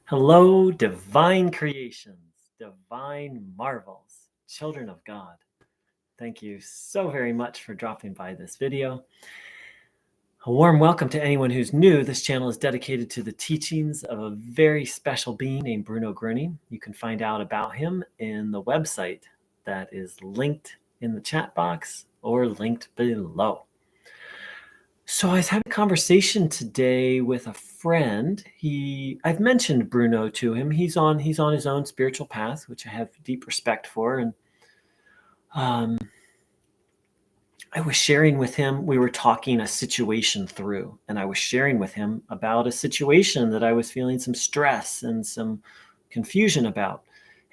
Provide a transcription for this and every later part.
Hello, divine creations, divine marvels, children of God. Thank you so very much for dropping by this video. A warm welcome to anyone who's new. This channel is dedicated to the teachings of a very special being named Bruno Groening. You can find out about him in the website that is linked in the chat box or linked below. So I was having a conversation today with a friend. I've mentioned Bruno to him. He's on his own spiritual path, which I have deep respect for. And I was sharing with him, we were talking a situation through, and I was sharing with him about a situation that I was feeling some stress and some confusion about.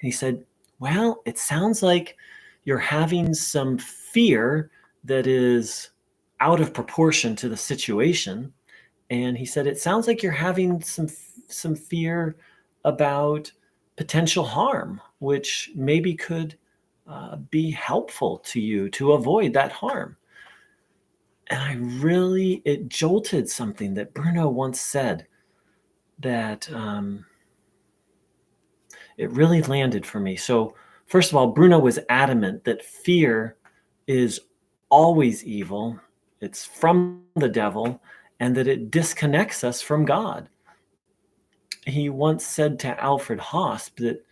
And he said, well, it sounds like you're having some fear that is out of proportion to the situation. And he said, it sounds like you're having some fear about potential harm, which maybe could be helpful to you to avoid that harm. And it jolted something that Bruno once said that it really landed for me. So first of all, Bruno was adamant that fear is always evil. It's from the devil, and that it disconnects us from God. He once said to Alfred Hosp that,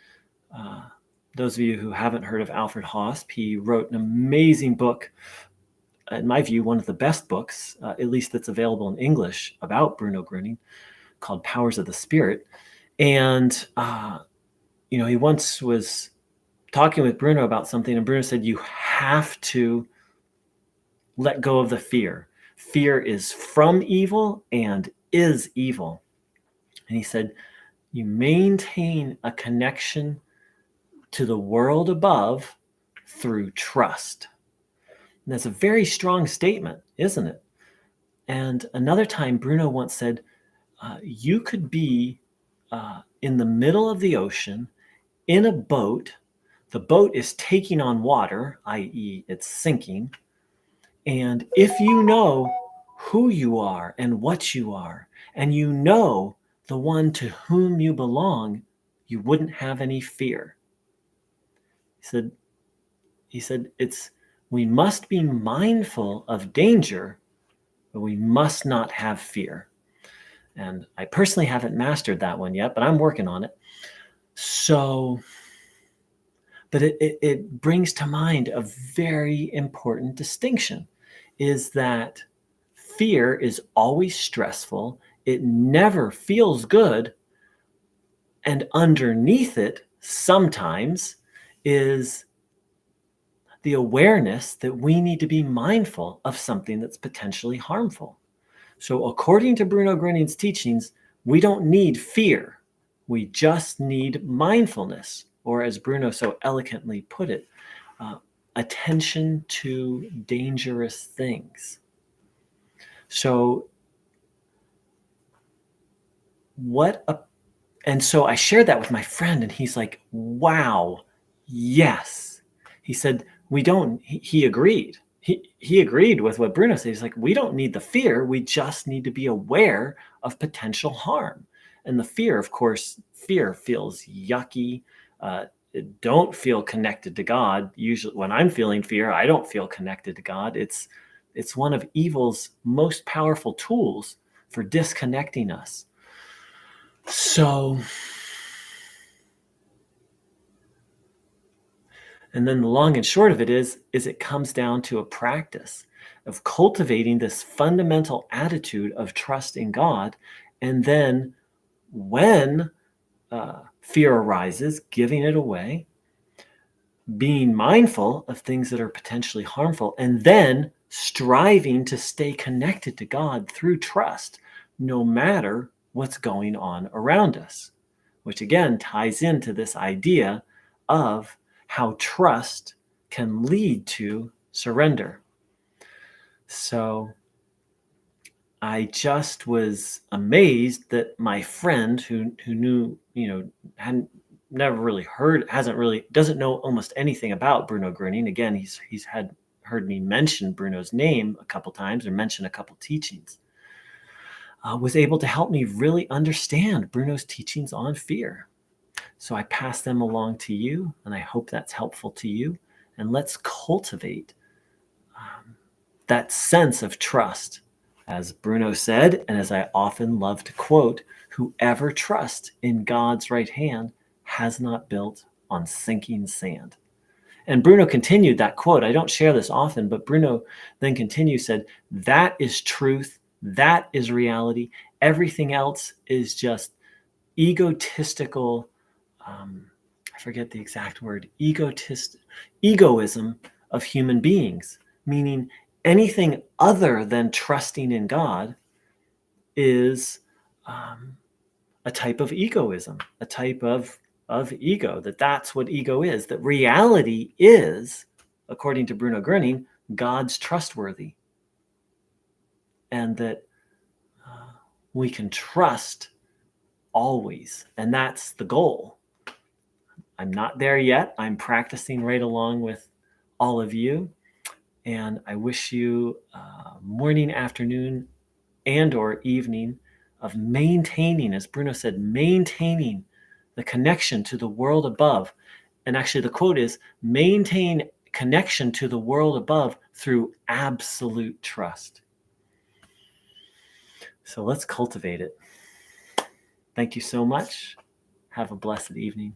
those of you who haven't heard of Alfred Hosp, he wrote an amazing book, in my view, one of the best books, at least that's available in English, about Bruno Groening, called Powers of the Spirit. And, he once was talking with Bruno about something, and Bruno said, you have to let go of the fear. Fear is from evil and is evil. And he said, you maintain a connection to the world above through trust. And that's a very strong statement, isn't it? And another time, Bruno once said, you could be in the middle of the ocean in a boat. The boat is taking on water, i.e., it's sinking. And if you know who you are and what you are, and you know the one to whom you belong, you wouldn't have any fear. He said, we must be mindful of danger, but we must not have fear. And I personally haven't mastered that one yet, but I'm working on it. So, but it brings to mind a very important distinction, is that fear is always stressful. It never feels good. And underneath it, sometimes, is the awareness that we need to be mindful of something that's potentially harmful. So according to Bruno Groening's teachings, we don't need fear. We just need mindfulness, or as Bruno so eloquently put it, attention to dangerous things. So and so I shared that with my friend, and he's like, wow, yes. He said, he agreed. He agreed with what Bruno said. He's like, we don't need the fear. We just need to be aware of potential harm. And the fear, of course, fear feels yucky. Don't feel connected to God. Usually when I'm feeling fear, I don't feel connected to God. It's one of evil's most powerful tools for disconnecting us. So, and then the long and short of it is it comes down to a practice of cultivating this fundamental attitude of trust in God. And then when fear arises, giving it away, being mindful of things that are potentially harmful, and then striving to stay connected to God through trust, no matter what's going on around us, which again ties into this idea of how trust can lead to surrender. So I just was amazed that my friend who knew, doesn't know almost anything about Bruno Groening. Again, he's heard me mention Bruno's name a couple times, or mention a couple teachings. was able to help me really understand Bruno's teachings on fear. So I pass them along to you, and I hope that's helpful to you. And let's cultivate that sense of trust. As Bruno said, and as I often love to quote, whoever trusts in God's right hand has not built on sinking sand. And Bruno continued that quote. I don't share this often, but Bruno then continued, said, that is truth. That is reality. Everything else is just egotistical, I forget the exact word, egoism of human beings, meaning anything other than trusting in God is a type of egoism, a type of ego, that's what ego is, that reality is, according to Bruno Groening, God's trustworthy. And that we can trust always. And that's the goal. I'm not there yet. I'm practicing right along with all of you. And I wish you morning, afternoon, and or evening of maintaining, as Bruno said, maintaining the connection to the world above. And actually the quote is, maintain connection to the world above through absolute trust. So let's cultivate it. Thank you so much. Have a blessed evening.